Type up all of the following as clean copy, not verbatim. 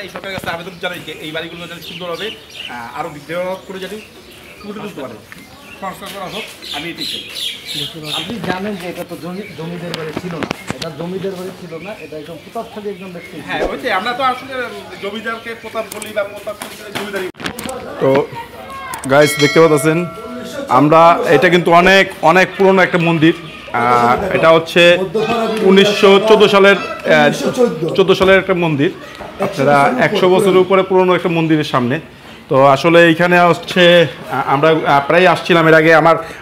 এই সরকারের কাছে আবেদন জানাই এই বাড়িগুলো যেন সুন্দরভাবে আরও ডেভেলপ করে যদি ফুটে তুলতে পারে, সংস্কার করা হোক, আমি এটাই চাই। আপনি জানেন যে এটা তো জমিদের বাড়ি ছিল না, এটা জমিদের বাড়ি ছিল না, এটা একদম প্রতাপশালী একজন ব্যক্তি। হ্যাঁ, ওই যে আমরা তো আসলে জমিদারকে প্রতাপ বলি বা প্রতাপশালী জমিদারি। তো গাইস দেখতে পাচ্ছেন আমরা, এটা কিন্তু অনেক অনেক পুরনো একটা মন্দির। এটা হচ্ছে 1914 সালের একটা মন্দির। আপনারা 100 বছরের উপরে পুরনো একটা মন্দিরের সামনে। তো আসলে এইখানে হচ্ছে আমরা প্রায় আসছিলাম এর আগে,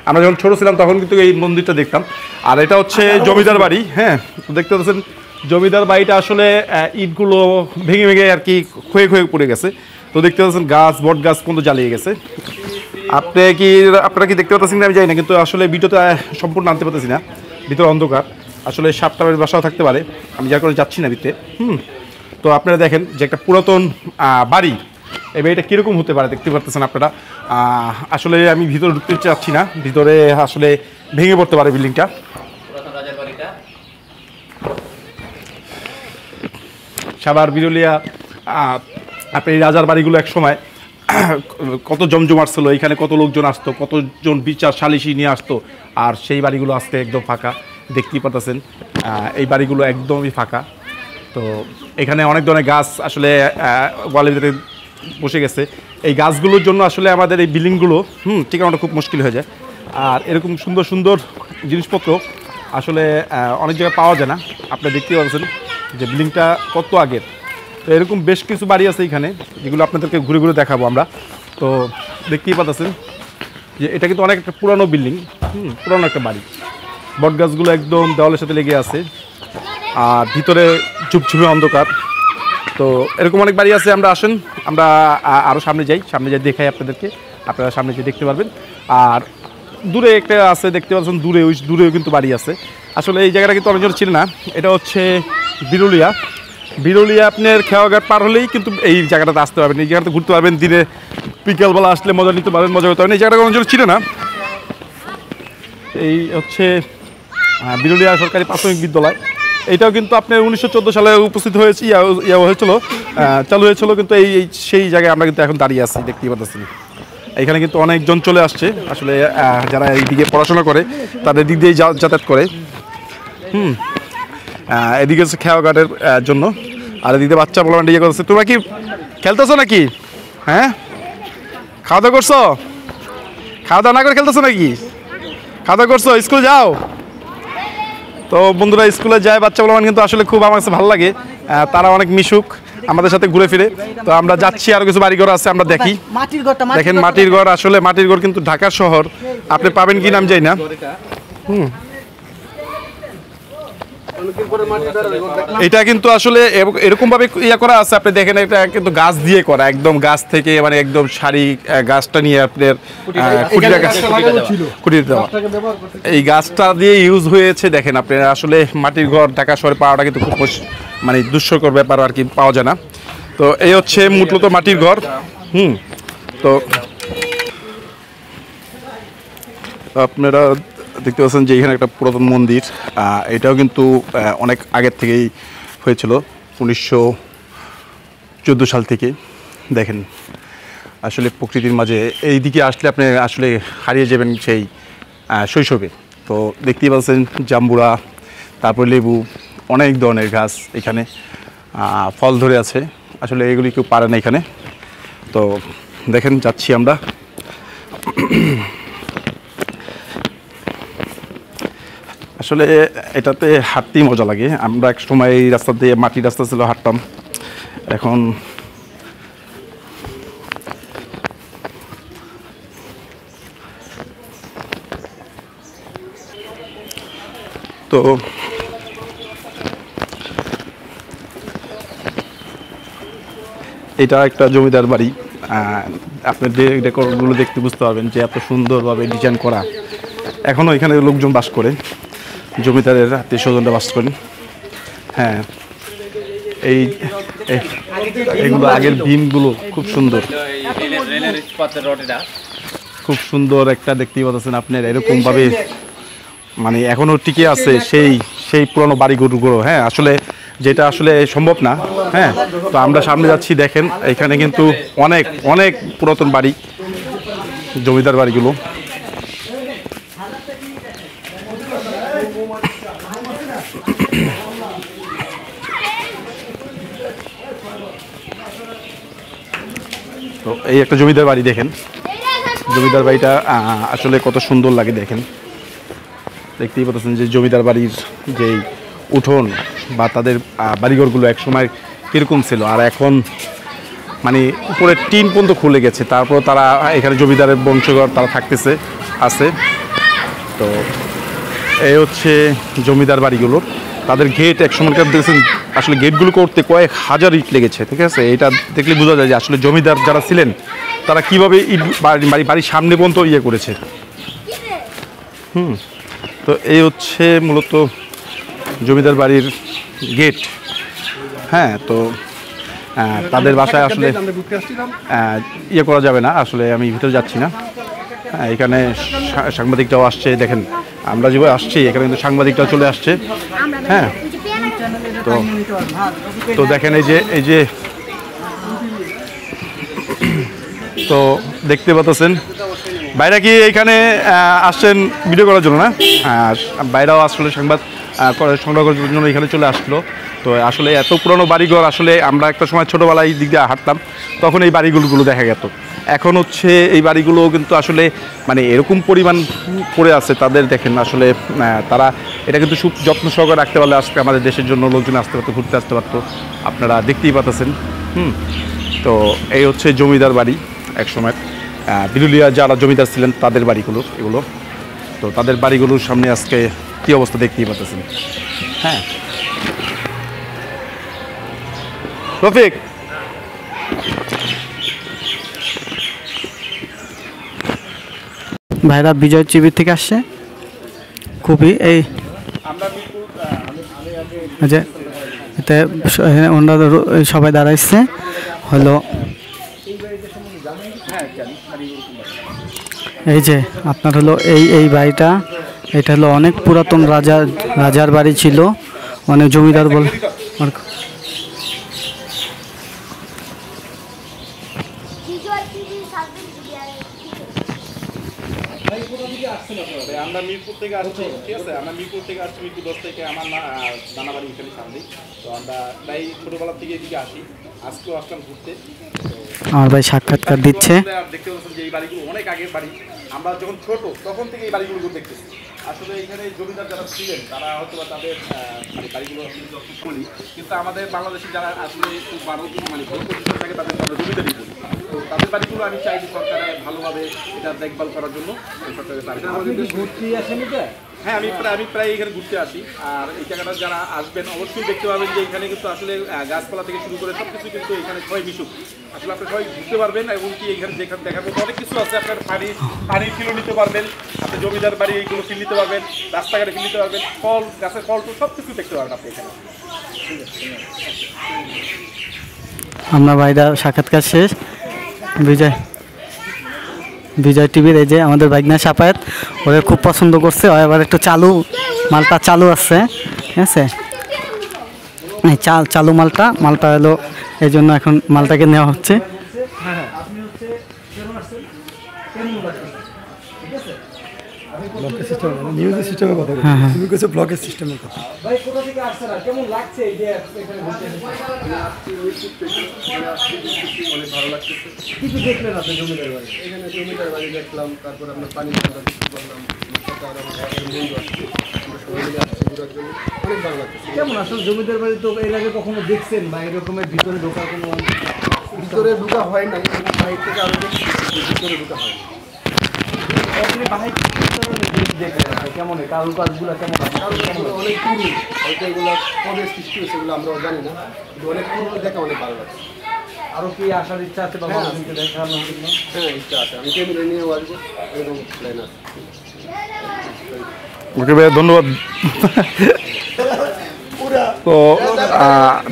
আমরা যখন ছোটো ছিলাম তখন কিন্তু এই মন্দিরটা দেখতাম। আর এটা হচ্ছে জমিদার বাড়ি। হ্যাঁ, দেখতে পাচ্ছেন জমিদার বাড়িটা আসলে ইটগুলো ভেঙে ভেঙে আর কি ক্ষয়ে ক্ষয়ে পড়ে গেছে। তো দেখতে পাচ্ছেন গাছ, বট গাছ পর্যন্ত জ্বালিয়ে গেছে। আপনারা কি দেখতে পাচ্ছেন আমি জানি না, কিন্তু আসলে ভিডিওতে সম্পূর্ণ আনতে পারতেছি না, ভিতরে অন্ধকার। আসলে সাপটাপের বাসাও থাকতে পারে, আমি যার কারণে যাচ্ছি না ভিতরে। তো আপনারা দেখেন যে একটা পুরাতন বাড়ি, এই বাড়িটা কীরকম হতে পারে দেখতে পারতেছেন আপনারা। আসলে আমি ভিতরে ঢুকতে চাচ্ছি না, ভিতরে আসলে ভেঙে পড়তে পারে বিল্ডিংটা। সাভার বিরুলিয়া আপনি রাজার বাড়িগুলো এক সময় কত জমজমাট ছিল, এখানে কত লোকজন আসতো, কতজন বিচার সালিশি নিয়ে আসতো। আর সেই বাড়িগুলো আজকে একদম ফাঁকা দেখতেই পাচ্ছেন, এই বাড়িগুলো একদমই ফাঁকা। তো এখানে অনেক ধরনের গাছ আসলে ওয়ালের ভিতরে বসে গেছে। এই গাছগুলোর জন্য আসলে আমাদের এই বিল্ডিংগুলো ঠিকানাটা খুব মুশকিল হয়ে যায়। আর এরকম সুন্দর সুন্দর জিনিসপত্র আসলে অনেক জায়গায় পাওয়া যায় না। আপনি দেখতেই পাচ্ছেন যে বিল্ডিংটা কত আগের। তো এরকম বেশ কিছু বাড়ি আছে এখানে, যেগুলো আপনাদেরকে ঘুরে ঘুরে দেখাবো আমরা। তো দেখতেই পাচ্ছেন যে এটা কিন্তু অনেক একটা পুরানো বিল্ডিং, পুরানো একটা বাড়ি। বট গাছগুলো একদম দেওয়ালের সাথে লেগে আছে, আর ভিতরে চুপচুপে অন্ধকার। তো এরকম অনেক বাড়ি আছে। আমরা আসেন, আমরা আরও সামনে যাই দেখাই আপনাদেরকে, আপনারা সামনে যেয়ে দেখতে পারবেন। আর দূরে একটা আছে দেখতে পাচ্ছেন, দূরেও কিন্তু বাড়ি আছে। আসলে এই জায়গাটা কিন্তু অনেকজন ছিল না। এটা হচ্ছে বিরুলিয়া। আপনার খেয়াঘাট পার হলেই কিন্তু এই জায়গাটাতে আসতে পারবেন, এই জায়গাটা ঘুরতে পারবেন। দিনে বিকেলবেলা আসলে মজা নিতে পারবেন, মজা করতে পারবেন। এই জায়গাটা অনেকজন ছিল না। এই হচ্ছে বিরুলিয়া সরকারি প্রাথমিক বিদ্যালয়। এইটাও কিন্তু আপনার 1914 সালে উপস্থিত হয়েছে, চালু হয়েছিল। কিন্তু সেই জায়গায় আমরা কিন্তু এখন দাঁড়িয়ে আছি, দেখতেই পাচ্ছি। এখানে কিন্তু অনেকজন চলে আসছে আসলে, যারা এইদিকে পড়াশোনা করে তাদের দিক দিয়ে যাতায়াত করে। এদিকে হচ্ছে খেয়াঘাটের জন্য, আর এদিকে বাচ্চা বলা ইয়ে করছে। তোমরা কি খেলতেছো নাকি? হ্যাঁ, খাওয়া দাওয়া করছো? খাওয়া দাওয়া না করে খেলতেছো নাকি? খাওয়া দাওয়া করছো? স্কুলে যাও? তো বন্ধুরা স্কুলে যায় বাচ্চা বলমান, কিন্তু আসলে খুব আমার কাছে ভালো লাগে। তারা অনেক মিশুক, আমাদের সাথে ঘুরে ফিরে। তো আমরা যাচ্ছি, আরও কিছু বাড়িঘর আছে, আমরা দেখি। দেখেন মাটির ঘর, আসলে মাটির ঘর কিন্তু ঢাকা শহর আপনি পাবেন কি নাম যাই না। এটা কিন্তু আসলে এরকম ভাবে ইয়া করা আছে, আপনি দেখেন এটা কিন্তু গাছ দিয়ে করা, একদম গাছ থেকে মানে একদম সারি গাছটা নিয়ে আপনার খুঁটিয়ে দেওয়া। এই গাছটা দিয়ে ইউজ হয়েছে। দেখেন আপনি আসলে মাটির ঘর ঢাকা শহরে পাওয়াটা কিন্তু খুব মানে দুঃস্বকর ব্যাপার আর কি, পাওয়া যায় না। তো এই হচ্ছে মূলত মাটির ঘর। তো আপনারা দেখতে পাচ্ছেন যে এখানে একটা পুরাতন মন্দির। এটাও কিন্তু অনেক আগের থেকেই হয়েছিল, 1914 সাল থেকে। দেখেন আসলে প্রকৃতির মাঝে এই দিকে আসলে আপনি আসলে হারিয়ে যাবেন সেই শৈশবে। তো দেখতেই পাচ্ছেন জাম্বুরা, তারপর লেবু, অনেক ধরনের গাছ এখানে ফল ধরে আছে। আসলে এগুলি কেউ পারে না এখানে। তো দেখেন যাচ্ছি আমরা। আসলে এটাতে হাঁটতেই মজা লাগে। আমরা এক সময় এই রাস্তা দিয়ে, মাটির রাস্তা ছিল, হাঁটতাম। এখন তো এটা একটা জমিদার বাড়ি। আপনার ডেকোরগুলো দেখতে বুঝতে পারবেন যে এত সুন্দরভাবে ডিজাইন করা। এখনও এখানে লোকজন বাস করে, জমিদারের আত্মীয় স্বজনরা বাস করেন। হ্যাঁ, এইগুলো আগের বিমগুলো খুব সুন্দর, খুব সুন্দর একটা দেখতেই পাচ্ছেন আপনার। এরকমভাবে মানে এখনও টিকে আছে সেই পুরনো বাড়িগুলো। হ্যাঁ, আসলে যেটা আসলে সম্ভব না। হ্যাঁ, তো আমরা সামনে যাচ্ছি, দেখেন এখানে কিন্তু অনেক অনেক পুরাতন বাড়ি, জমিদার বাড়িগুলো। তো এই একটা জমিদার বাড়ি, দেখেন জমিদার বাড়িটা আসলে কত সুন্দর লাগে। দেখেন, দেখতেই পাচ্ছেন যে জমিদার বাড়ির যেই উঠোন বা তাদের বাড়িঘরগুলো এক সময় কীরকম ছিল, আর এখন মানে উপরে টিন পর্যন্ত খুলে গেছে, তারপর তারা এখানে জমিদারের বংশধর তারা থাকতেছে আছে। তো এই হচ্ছে জমিদার বাড়িগুলো, তাদের গেট এক সময়কার দেখছেন, আসলে গেটগুলো করতে কয়েক হাজার ইট লেগেছে। ঠিক আছে, এটা দেখলে বোঝা যায় যে আসলে জমিদার যারা ছিলেন তারা কীভাবে ইট বাড়ির সামনে পর্যন্ত ইয়ে করেছে। তো এই হচ্ছে মূলত জমিদার বাড়ির গেট। হ্যাঁ, তো তাদের বাসায় আসলে ইয়ে করা যাবে না, আসলে আমি ভিতরে যাচ্ছি না। হ্যাঁ, এখানে সাংবাদিকটাও আসছে, দেখেন আমরা যেভাবে আসছি এখানে কিন্তু সাংবাদিকটাও চলে আসছে। হ্যাঁ, তো দেখেন এই যে তো দেখতে পাচ্ছেন বাইরে কি এইখানে আসছেন ভিডিও করার জন্য না? বাইরেও আসলে সংগ্রহ করার জন্য এখানে চলে আসলো। তো আসলে এত পুরনো বাড়িঘর, আসলে আমরা একটা সময় ছোটোবেলায় দিক দিয়ে হাঁটতাম, তখন এই বাড়িগুলো দেখা যেত। এখন হচ্ছে এই বাড়িগুলো কিন্তু আসলে মানে এরকম পরিমাণ পড়ে আছে তাদের, দেখেন আসলে তারা এটা কিন্তু খুব যত্ন সহকারে রাখতে পারলে আজকে আমাদের দেশের জন্য লোকজন আসতে পারতো, ঘুরতে আসতে পারতো, আপনারা দেখতেই পাচ্ছেন। তো এই হচ্ছে জমিদার বাড়ি, এক সময় বিরুলিয়া যারা জমিদার ছিলেন তাদের বাড়িগুলো এগুলো। তো তাদের বাড়িগুলোর সামনে আজকে কী অবস্থা দেখতেই পাচ্ছেন। হ্যাঁ, রফিক ভাইরা বিজয় টিভি থেকে আসছে, খুবই এই যে এতে ওনারা সবাই দাঁড়াইছে হলো। এই যে আপনার হলো এই বাড়িটা, এটা হলো অনেক পুরাতন রাজার বাড়ি ছিল, অনেক জমিদার বলে। আমরা মিরপুর থেকে আসছি, ঠিক আছে, আমরা মিরপুর থেকে আসছি, মিরপুর 10 থেকে আমার নানা বাড়ি এখানে সামনে। তো আমরা প্রায় ছোটোবেলার থেকে এদিকে আসি, আজকেও আসলাম ঘুরতে। আমার ভাই সাক্ষাৎকার দিচ্ছে। দেখতে পাচ্ছেন যে এই বাড়িগুলো অনেক আগের বাড়ি, আমরা যখন ছোট তখন থেকে এই বাড়িগুলো দেখতেছি। আসলে এখানে জমিদার যারা ছিলেন তারা হয়তো বা তাদের মানে বাড়িগুলো বলি, কিন্তু আমাদের বাংলাদেশে যারা আসলে খুব মানে থাকে তাদের আমরা জমিদারই বলি। তো তাদের বাড়িগুলো আমি চাই যে সরকারের ভালোভাবে এটা দেখভাল করার জন্য হ্যাঁ, আমি প্রায় এখানে ঘুরতে আসি। আর এই জায়গাটা যারা আসবেন অবশ্যই দেখতে পাবেন যে এখানে কিন্তু আসলে গাছপালা থেকে শুরু করে সব কিছু কিন্তু এখানে সবাই মিশুক। আসলে আপনি সবাই ঘুরতে পারবেন, এবং কি এখানে যেখানে দেখার মতো অনেক কিছু আছে। আপনার পানির ফিলও নিতে পারবেন, আপনি জমিদার বাড়ি এইগুলো ফিল নিতে পারবেন, রাস্তাঘাটে ফিল নিতে পারবেন, ফল গাছের ফল তো সব কিছু দেখতে পারবেন আপনি এখানে। আমরা ভাইরা সাক্ষাৎকার শেষ। বিজয় টিভির এই যে আমাদের বাইকনা সাপায়াত, ওরা খুব পছন্দ করছে, এবার একটু মালটা চালু আছে, ঠিক আছে, এই চালু মালটা হলো, এই জন্য এখন মালটাকে নেওয়া হচ্ছে। অনেক ভালো লাগছে। কিছু দেখলেন আপনি জমিদার বাড়ি? এখানে জমিদার বাড়ি দেখলাম, তারপর আমরা পানি করলাম, অনেক ভালো লাগছে। কেমন আসলে জমিদার বাড়ি তো এর আগে কখনো দেখছেন বা এরকমের ভিতরে ঢোকার কোনো ভিতরে ঢোকা হয় না, বাইরে থেকে আরো ভিতরে ঢোকা হয়। আপনি বাহির কেমন কারুকাজগুলো কেমন? কারুকাজগুলো অনেক পুরো, হয়তো এগুলো কবে সৃষ্টি হয়েছে এগুলো আমরাও জানি না, কিন্তু অনেক পুরো দেখে অনেক ভালো লাগছে। আরও কি আসার ইচ্ছা আছে বা মানুষজনকে দেখানোর জন্য? হ্যাঁ, ইচ্ছা আছে, আমি ক্যামেরা নিয়েও আসবো, এরকম প্ল্যান আছে। ওকে ভাইয়া, ধন্যবাদ। তো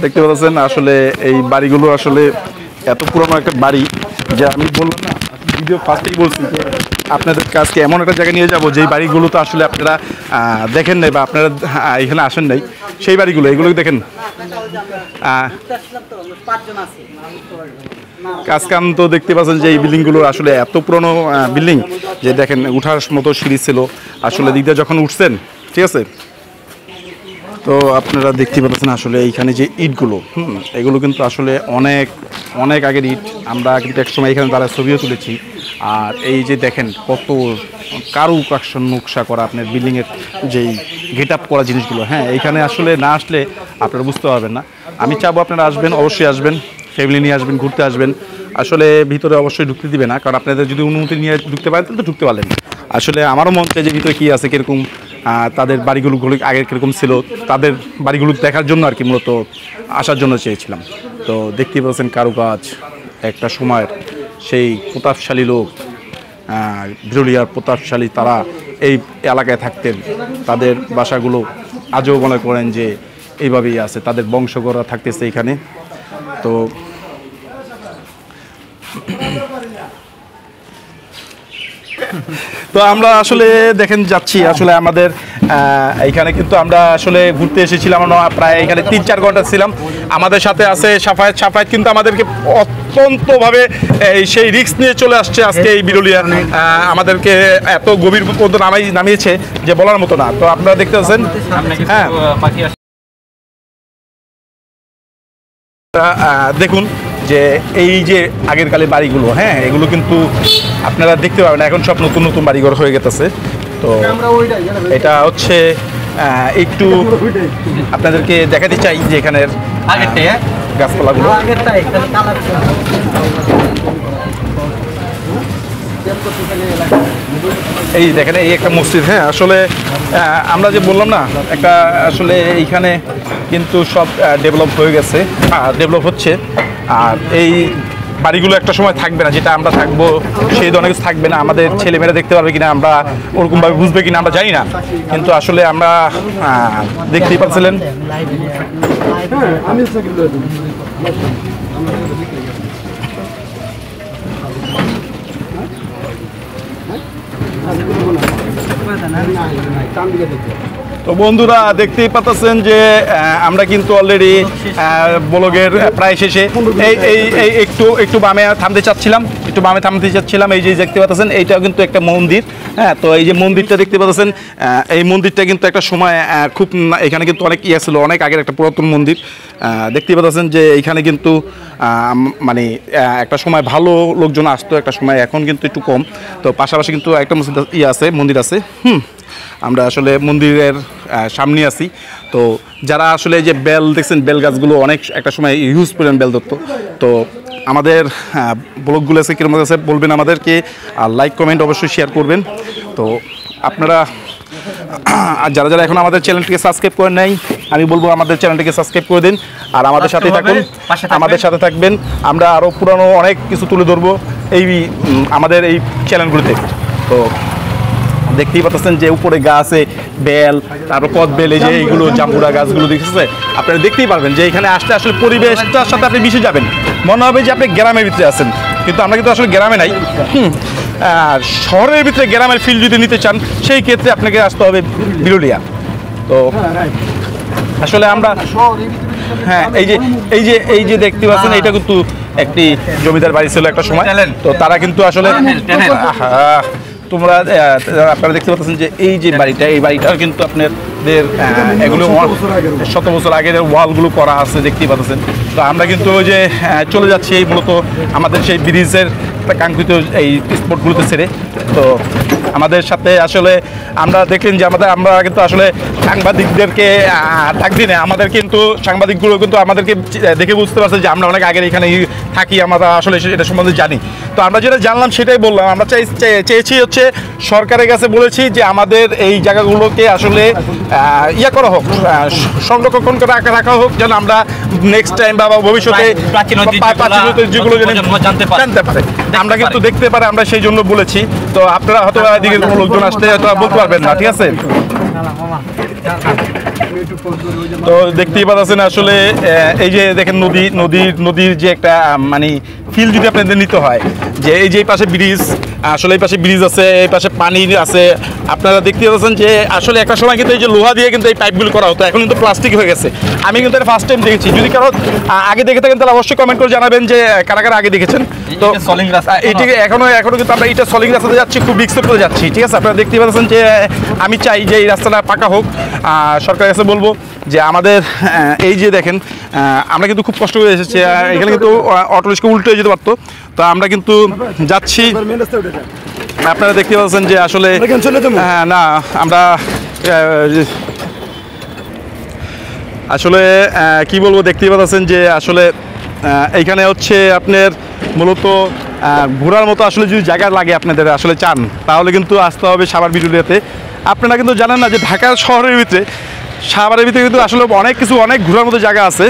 দেখতে পাচ্ছেন আসলে এই বাড়িগুলো আসলে এত পুরনো একটা বাড়ি যে আমি বললাম না ভিডিও ফার্স্টেই বলছি যে আপনাদের কাছকে এমন একটা জায়গায় নিয়ে যাব যেই বাড়িগুলো তো আসলে আপনারা দেখেন নাই বা আপনারা এখানে আসেন নাই, সেই বাড়িগুলো এগুলো দেখেন। কাজ কাম তো দেখতে পাচ্ছেন যে এই বিল্ডিংগুলো আসলে এত পুরনো বিল্ডিং যে দেখেন উঠার মতো সিঁড়ি ছিল আসলে দিক দিয়ে যখন উঠছেন, ঠিক আছে। তো আপনারা দেখতে পাচ্ছেন আসলে এইখানে যে ইটগুলো এগুলো কিন্তু আসলে অনেক অনেক আগের ইট। আমরা কিন্তু একসময় এখানে তারা ছবিও তুলেছি। আর এই যে দেখেন কত কারুকার্ষণ নকশা করা আপনার বিল্ডিংয়ের যেই গেট আপ করা জিনিসগুলো, হ্যাঁ এইখানে আসলে না আসলে আপনারা বুঝতে পারবেন না। আমি চাবো আপনারা আসবেন, অবশ্যই আসবেন, ফ্যামিলি নিয়ে আসবেন, ঘুরতে আসবেন। আসলে ভিতরে অবশ্যই ঢুকতে দিবে না, কারণ আপনাদের যদি অনুমতি নিয়ে ঢুকতে পারেন তাহলে তো ঢুকতে পারলেন। আসলে আমারও মন চাই যে ভিতরে কী আছে, কীরকম তাদের বাড়িগুলো আগে কীরকম ছিল, তাদের বাড়িগুলো দেখার জন্য আর কি মূলত আসার জন্য চেয়েছিলাম। তো দেখতেই পাচ্ছেন কারুকাজ, একটা সময়ের সেই প্রতাপশালী লোক, বিরুলিয়ার প্রতাপশালী, তারা এই এলাকায় থাকতেন। তাদের বাসাগুলো আজও মনে করেন যে এইভাবেই আছে, তাদের বংশগড়া থাকতেছে এখানে। তো তো আমরা আসলে দেখেন যাচ্ছি, আসলে আমাদের এইখানে কিন্তু আমরা আসলে ঘুরতে এসেছিলাম, আমরা প্রায় এখানে 3-4 ঘন্টা ছিলাম। আমাদের সাথে আছে সাফায়েত। সাফায়েত কিন্তু আমাদেরকে সেই রিস্ক নিয়ে চলে আসছে আজকে এই বিরুলিয়া, আমাদেরকে এত গভীর পর্যন্ত নামিয়েছে যে বলার মতো না। তো আপনারা দেখতে পাচ্ছেন, হ্যাঁ দেখুন যে এই যে আগের কালে বাড়িগুলো, হ্যাঁ এগুলো কিন্তু আপনারা দেখতে পাবেন এখন সব নতুন নতুন বাড়িঘর হয়ে গেছে। তো এটা হচ্ছে একটু আপনাদেরকে দেখাতে চাই যে এখানের গাছপালাগুলো। এই দেখেন এই একটা মসজিদ, হ্যাঁ আসলে আমরা যে বললাম না একটা, আসলে এইখানে কিন্তু সব ডেভেলপ হয়ে গেছে, ডেভেলপ হচ্ছে। আর এই বাড়িগুলো একটা সময় থাকবে না, যেটা আমরা থাকবো সেই ধরনের কিছু থাকবে না। আমাদের ছেলেমেয়েরা দেখতে পারবে কিনা, আমরা ওরকমভাবে বুঝবে কিনা আমরা জানি না, কিন্তু আসলে আমরা দেখতেই পাচ্ছিলেন। তো বন্ধুরা দেখতেই পাচ্ছেন যে আমরা কিন্তু অলরেডি ব্লগের প্রায় শেষে। এই একটু বামে থামতে চাচ্ছিলাম, এই যে দেখতে পাচ্ছেন এইটাও কিন্তু একটা মন্দির, হ্যাঁ। তো এই যে মন্দিরটা দেখতে পাচ্ছেন, এই মন্দিরটা কিন্তু একটা সময় খুব, এখানে কিন্তু অনেক ইয়ে ছিল, অনেক আগের একটা পুরাতন মন্দির। দেখতে পাচ্ছেন যে এইখানে কিন্তু মানে একটা সময় ভালো লোকজন আসতো একটা সময়, এখন কিন্তু একটু কম। তো পাশাপাশি কিন্তু একটা মন্দির আছে। আমরা আসলে মন্দিরের সামনে আছি। তো যারা আসলে যে বেল দেখছেন, বেল গাছগুলো অনেক একটা সময় ইউজ করেন বেল ধরতো। তো আমাদের ব্লগগুলো আছে কীরকম আছে বলবেন আমাদেরকে, আর লাইক কমেন্ট অবশ্যই শেয়ার করবেন। তো আপনারা যারা যারা এখন আমাদের চ্যানেলটিকে সাবস্ক্রাইব করেন নাই, আমি বলবো আমাদের চ্যানেলটিকে সাবস্ক্রাইব করে দিন, আর আমাদের সাথেই থাকুন, আমাদের সাথে থাকবেন। আমরা আরও পুরানো অনেক কিছু তুলে ধরবো এই আমাদের এই চ্যানেলগুলোতে। তো দেখতেই পাচ্ছেন যে উপরে গাছে বেল, তারপর কদ বেল, এই যে এইগুলো জাম্বুরা গাছগুলো দেখতেছে, আপনারা দেখতেই পারবেন যে এখানে আসলে আসলে পরিবেশটার সাথে আপনি মিশে যাবেন, মনে হবে যে আপনি গ্রামের ভিতরে আছেন। কিন্তু আমরা কিন্তু আসলে গ্রামে নাই, আর শহরের ভিতরে গ্রামের ফিল যদি নিতে চান সেই ক্ষেত্রে আপনাকে আসতে হবে বিরুলিয়া। তো আসলে আমরা, হ্যাঁ এই যে দেখতে পাচ্ছেন, এইটা কিন্তু একটি জমিদার বাড়ি ছিল একটা সময়। তো তারা কিন্তু আসলে আপনারা দেখতে পাচ্ছেন যে এই যে বাড়িটা, এই বাড়িটা কিন্তু আপনাদের এগুলো 100 বছর আগের ওয়ালগুলো করা আছে, দেখতেই পাচ্ছেন। তো আমরা কিন্তু ওই যে চলে যাচ্ছি এই মূলত আমাদের সেই ব্রিজের কাঙ্ক্ষিত এই স্পটগুলোতে ছেড়ে। তো আমাদের সাথে আসলে আমরা দেখলেন যে আমরা কিন্তু আসলে সাংবাদিকদেরকে থাকছি না, আমাদের কিন্তু সাংবাদিকগুলো কিন্তু আমাদেরকে দেখে বুঝতে পারছে যে আমরা অনেক আগের এখানে থাকি, আমরা আসলে এটা সম্বন্ধে জানি। তো আমরা যেটা জানলাম সেটাই বললাম। আমরা চেয়েছি হচ্ছে সরকারের কাছে বলেছি যে আমাদের এই জায়গাগুলোকে আসলে ইয়া করা হোক, সংরক্ষণ করে রাখা হোক, যেন আমরা নেক্সট টাইম বা ভবিষ্যতে প্রাচীন যেগুলো জানতে পারে, আমরা কিন্তু দেখতে পারে, আমরা সেই জন্য বলেছি। তো আপনারা হয়তো এদিকে কোনো লোকজন আসলে হয়তো বলতে পারবেন না, ঠিক আছে। আমি একটু ফোন করি ওই যে তো দেখতেই পাচ্ছেন আসলে এই যে দেখেন নদীর যে একটা মানে ফিল যদি আপনাদের নিতে হয় যে এই যে এই পাশে ব্রিজ, আসলে এই পাশে ব্রিজ আছে, এই পাশে পানি আছে। আপনারা দেখতে পাচ্ছেন যে আসলে একটা সময় কিন্তু এই যে লোহা দিয়ে কিন্তু এই পাইপগুলো করা হতো, এখন কিন্তু প্লাস্টিক হয়ে গেছে। আমি কিন্তু এটা ফার্স্ট টাইম দেখেছি। যদি কারো আগে দেখে থাকেন তাহলে অবশ্যই কমেন্ট করে জানাবেন যে কারা কারা আগে দেখেছেন। তো সলিং রাস্তা এটি এখনো কিন্তু আমরা এটা সলিং রাস্তাতে যাচ্ছি, খুব রিস্ক করে যাচ্ছি, ঠিক আছে। আপনারা দেখতে পাচ্ছেন যে আমি চাই যে এই রাস্তাটা পাকা হোক। সরকারের কাছে বলবো যে আমাদের এই যে দেখেন আমরা কিন্তু খুব কষ্ট করে এসেছি, এখানে কিন্তু অটো রিক্সা উল্টে যেতে পারতো। তো আমরা কিন্তু যাচ্ছি, মেন রাস্তায় উঠে যান। আপনারা দেখতে পাচ্ছেন যে আসলে না আমরা আসলে কি বলবো, দেখতেই পাচ্ছেন যে আসলে এইখানে হচ্ছে আপনার মূলত ঘোরার মতো আসলে যদি জায়গা লাগে আপনাদের আসলে চান তাহলে কিন্তু আসতে হবে সাভার বিরুলিয়াতে। আপনারা কিন্তু জানেন না যে ঢাকা শহরের ভিতরে সাভারের ভিতরে কিন্তু আসলে অনেক ঘোরার মতো জায়গা আছে।